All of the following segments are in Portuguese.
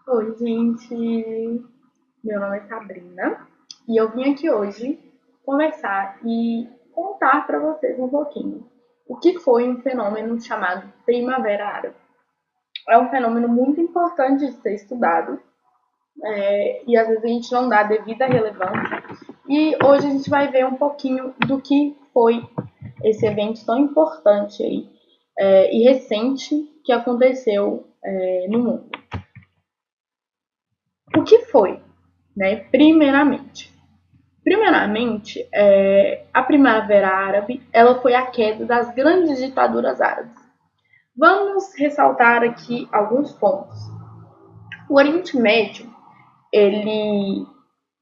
Oi, gente. Meu nome é Sabrina e eu vim aqui hoje conversar e contar para vocês um pouquinho o que foi um fenômeno chamado Primavera Árabe. É um fenômeno muito importante de ser estudado e às vezes a gente não dá a devida relevância. E hoje a gente vai ver um pouquinho do que foi esse evento tão importante aí e recente que aconteceu no mundo. O que foi, né? Primeiramente, a Primavera Árabe, ela foi a queda das grandes ditaduras árabes. Vamos ressaltar aqui alguns pontos. O Oriente Médio, ele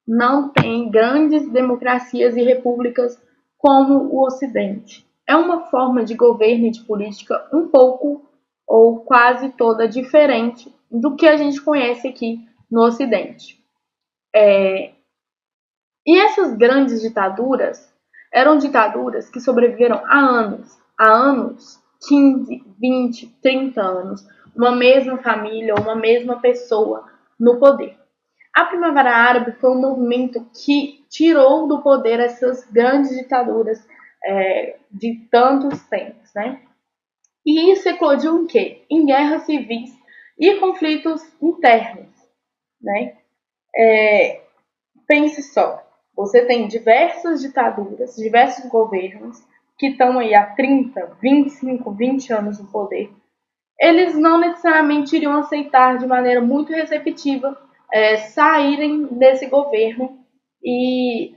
não tem grandes democracias e repúblicas como o Ocidente. É uma forma de governo e de política um pouco ou quase toda diferente do que a gente conhece aqui no Ocidente. E essas grandes ditaduras eram ditaduras que sobreviveram há anos, 15, 20, 30 anos, uma mesma família, uma mesma pessoa no poder. A Primavera Árabe foi um movimento que tirou do poder essas grandes ditaduras de tantos tempos, né? E isso eclodiu em quê? Em guerras civis e conflitos internos, né? Pense só, você tem diversas ditaduras, diversos governos que estão aí há 30, 25, 20 anos no poder. Eles não necessariamente iriam aceitar de maneira muito receptiva saírem desse governo e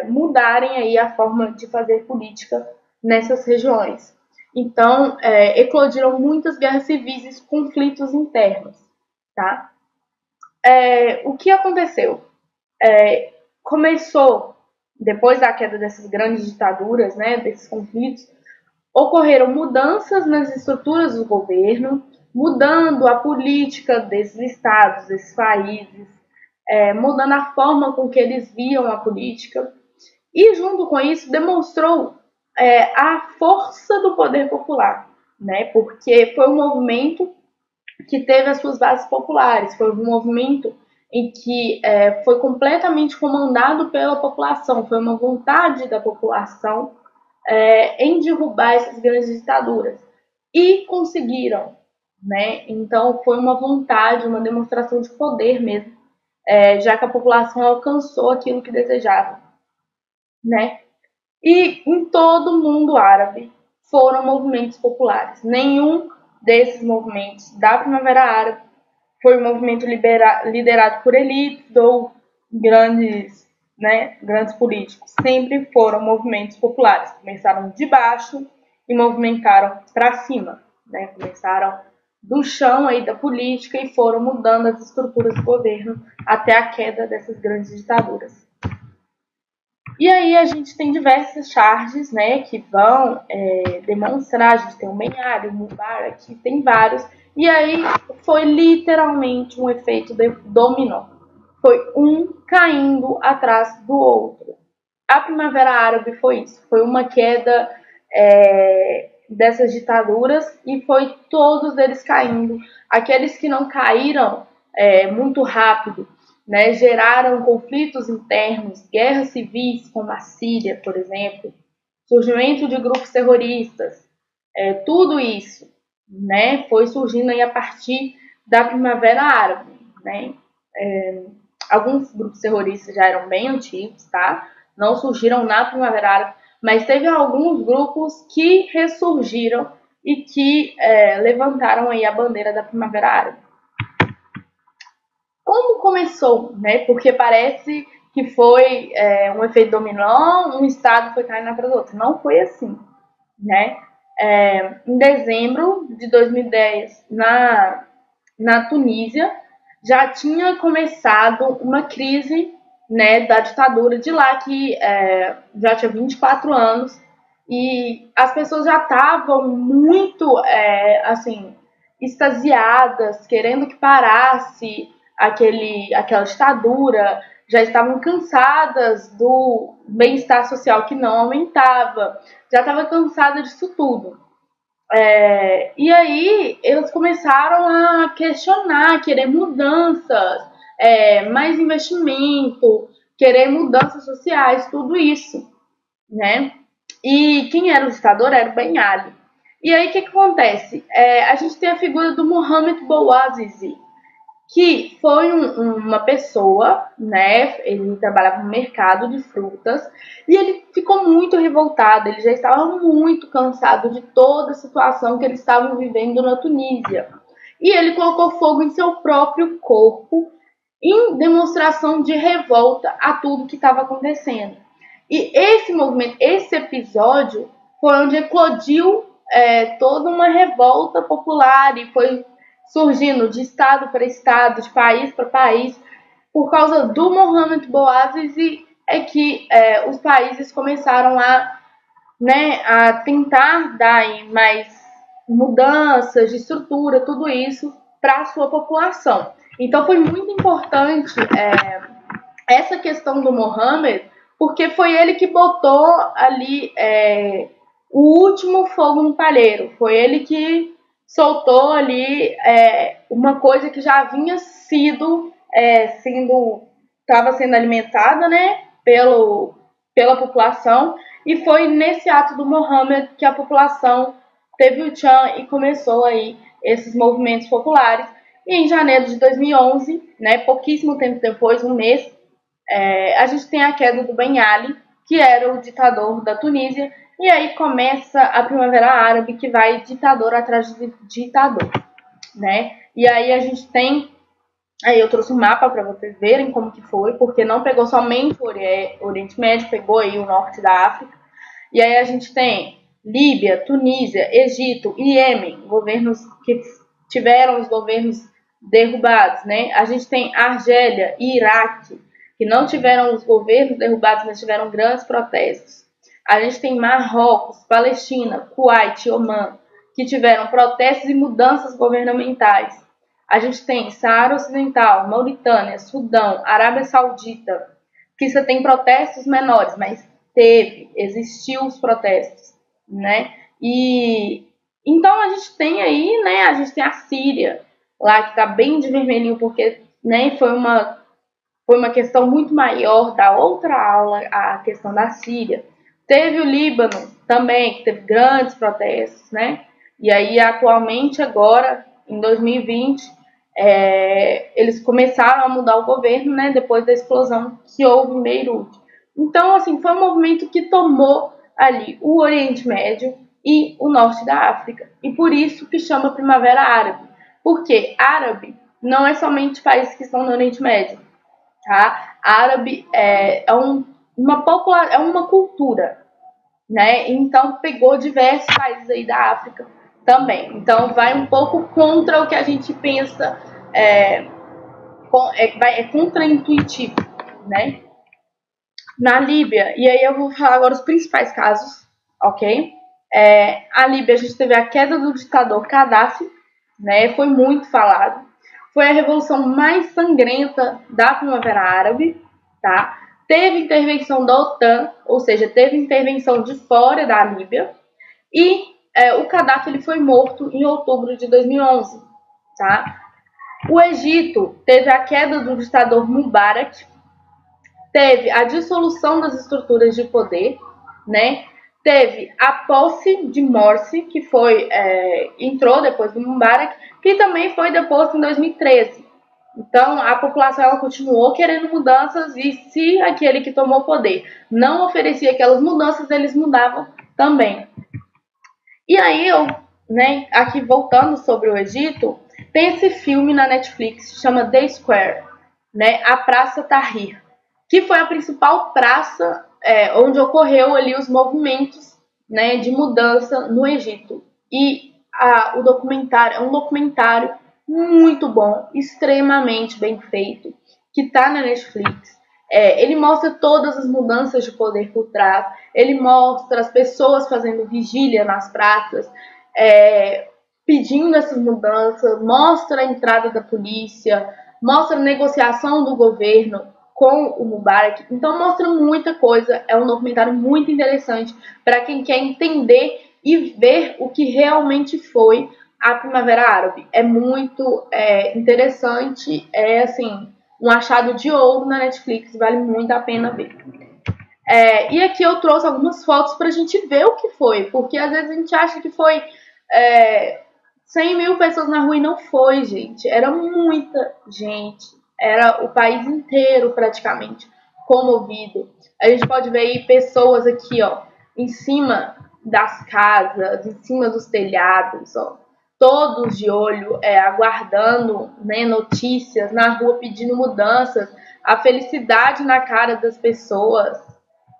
mudarem aí a forma de fazer política nessas regiões. Então, eclodiram muitas guerras civis e conflitos internos, tá? O que aconteceu? Começou, depois da queda dessas grandes ditaduras, né, desses conflitos, ocorreram mudanças nas estruturas do governo, mudando a política desses estados, desses países, mudando a forma com que eles viam a política, e junto com isso demonstrou a força do poder popular, né, porque foi um movimento que teve as suas bases populares, foi um movimento em que foi completamente comandado pela população, foi uma vontade da população em derrubar essas grandes ditaduras. E conseguiram, né? Então foi uma vontade, uma demonstração de poder mesmo, já que a população alcançou aquilo que desejava, né? E em todo o mundo árabe foram movimentos populares. Nenhum desses movimentos da Primavera Árabe foi um movimento liderado por elites ou grandes políticos. Sempre foram movimentos populares. Começaram de baixo e movimentaram para cima, né? Começaram do chão aí da política e foram mudando as estruturas do governo até a queda dessas grandes ditaduras. E aí a gente tem diversas charges, né, que vão demonstrar, a gente tem o Menhari, o Mubarak, tem vários, e aí foi literalmente um efeito de dominó. Foi um caindo atrás do outro. A Primavera Árabe foi isso, foi uma queda dessas ditaduras e foi todos eles caindo. Aqueles que não caíram muito rápido, né, geraram conflitos internos, guerras civis, como a Síria, por exemplo, surgimento de grupos terroristas, tudo isso, né, foi surgindo aí a partir da Primavera Árabe, né? Alguns grupos terroristas já eram bem antigos, tá? Não surgiram na Primavera Árabe, mas teve alguns grupos que ressurgiram e que levantaram aí a bandeira da Primavera Árabe. Como começou, né? Porque parece que foi um efeito dominó, um estado foi caindo atrás do outro. Não foi assim, né? Em dezembro de 2010, na Tunísia, já tinha começado uma crise, né, da ditadura de lá, que já tinha 24 anos, e as pessoas já estavam muito, assim, extasiadas, querendo que parasse aquela ditadura, já estavam cansadas do bem-estar social que não aumentava, já estava cansada disso tudo. E aí eles começaram a questionar, querer mudanças, mais investimento, querer mudanças sociais, tudo isso, né? E quem era o ditador era o Ben Ali. E aí o que acontece? A gente tem a figura do Mohamed Bouazizi, que foi uma pessoa, né? Ele trabalhava no mercado de frutas e ele ficou muito revoltado. Ele já estava muito cansado de toda a situação que eles estavam vivendo na Tunísia. E ele colocou fogo em seu próprio corpo em demonstração de revolta a tudo que estava acontecendo. E esse movimento, esse episódio, foi onde eclodiu toda uma revolta popular e foi surgindo de estado para estado, de país para país, por causa do Mohamed Bouazizi, que os países começaram a tentar dar mais mudanças de estrutura, tudo isso, para a sua população. Então foi muito importante essa questão do Mohamed, porque foi ele que botou ali o último fogo no palheiro, foi ele que soltou ali uma coisa que já vinha estava sendo alimentada, né, pela população, e foi nesse ato do Mohamed que a população teve o tchan e começou aí esses movimentos populares. E em janeiro de 2011, né, pouquíssimo tempo depois, um mês, a gente tem a queda do Ben Ali, que era o ditador da Tunísia, e aí começa a Primavera Árabe, que vai ditador atrás de ditador, né? E aí a gente tem, aí eu trouxe um mapa para vocês verem como que foi, porque não pegou somente o Oriente Médio, pegou aí o norte da África. E aí a gente tem Líbia, Tunísia, Egito e Iêmen, governos que tiveram os governos derrubados, né? A gente tem Argélia e Iraque, que não tiveram os governos derrubados, mas tiveram grandes protestos. A gente tem Marrocos, Palestina, Kuwait e Omã, que tiveram protestos e mudanças governamentais. A gente tem Saara Ocidental, Mauritânia, Sudão, Arábia Saudita, que você tem protestos menores, mas existiu os protestos, né? E então a gente tem aí, né? A gente tem a Síria, lá que está bem de vermelhinho, porque, né, foi uma questão muito maior da outra aula, a questão da Síria. Teve o Líbano também, que teve grandes protestos, né? E aí, atualmente, agora, em 2020, eles começaram a mudar o governo, né? Depois da explosão que houve em Beirute. Então, assim, foi um movimento que tomou ali o Oriente Médio e o norte da África. E por isso que chama Primavera Árabe. Porque árabe não é somente países que estão no Oriente Médio, tá? Árabe é uma cultura, né? Então pegou diversos países aí da África também. Então vai um pouco contra o que a gente pensa, é contra-intuitivo, né? Na Líbia, e aí eu vou falar agora os principais casos, ok? A Líbia, a gente teve a queda do ditador Gaddafi, né? Foi muito falado. Foi a revolução mais sangrenta da Primavera Árabe, tá? Teve intervenção da OTAN, ou seja, teve intervenção de fora da Líbia, e o Gaddafi ele foi morto em outubro de 2011, tá? O Egito teve a queda do ditador Mubarak, teve a dissolução das estruturas de poder, né? Teve a posse de Morsi, que entrou depois do Mubarak, que também foi deposto em 2013. Então, a população ela continuou querendo mudanças e se aquele que tomou o poder não oferecia aquelas mudanças, eles mudavam também. E aí, aqui voltando sobre o Egito, tem esse filme na Netflix que chama The Square, né? A Praça Tahrir, que foi a principal praça onde ocorreu ali os movimentos, né, de mudança no Egito. E o documentário é um documentário muito bom, extremamente bem feito, que está na Netflix. Ele mostra todas as mudanças de poder por trás, ele mostra as pessoas fazendo vigília nas praças, pedindo essas mudanças, mostra a entrada da polícia, mostra a negociação do governo com o Mubarak. Então mostra muita coisa, é um documentário muito interessante para quem quer entender e ver o que realmente foi a Primavera Árabe. É muito interessante, é assim, um achado de ouro na Netflix, vale muito a pena ver. E aqui eu trouxe algumas fotos pra gente ver o que foi, porque às vezes a gente acha que foi 100 mil pessoas na rua e não foi, gente. Era muita gente. Era o país inteiro praticamente comovido. A gente pode ver aí pessoas aqui, ó, em cima das casas, em cima dos telhados, ó, todos de olho, aguardando, né, notícias na rua, pedindo mudanças, a felicidade na cara das pessoas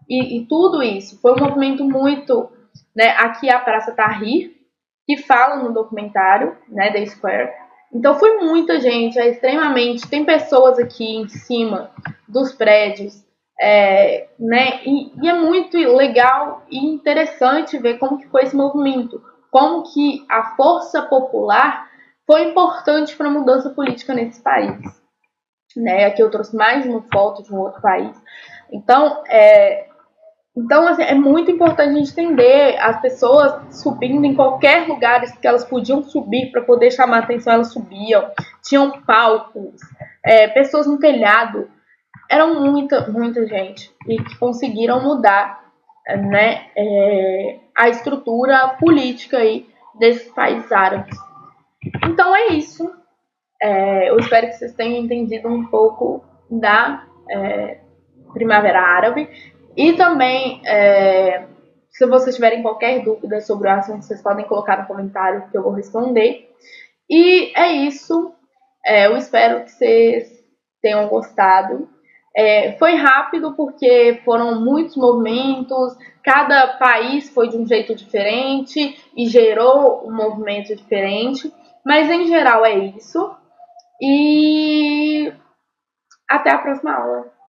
e tudo isso. Foi um movimento muito, né, aqui a Praça Tahrir, que fala no documentário, né, da Square. Então foi muita gente, extremamente. Tem pessoas aqui em cima dos prédios, né? E é muito legal e interessante ver como que foi esse movimento, como que a força popular foi importante para a mudança política nesse país. Né? Aqui eu trouxe mais uma foto de um outro país. Então, assim, é muito importante a gente entender as pessoas subindo em qualquer lugar que elas podiam subir para poder chamar atenção, elas subiam. Tinham palcos, pessoas no telhado. Eram muita gente e que conseguiram mudar, né, a estrutura política aí desses países árabes. Então é isso. Eu espero que vocês tenham entendido um pouco da Primavera Árabe. E também, se vocês tiverem qualquer dúvida sobre o assunto, vocês podem colocar no comentário que eu vou responder. E é isso. Eu espero que vocês tenham gostado. Foi rápido porque foram muitos movimentos, cada país foi de um jeito diferente e gerou um movimento diferente. Mas em geral é isso. E até a próxima aula.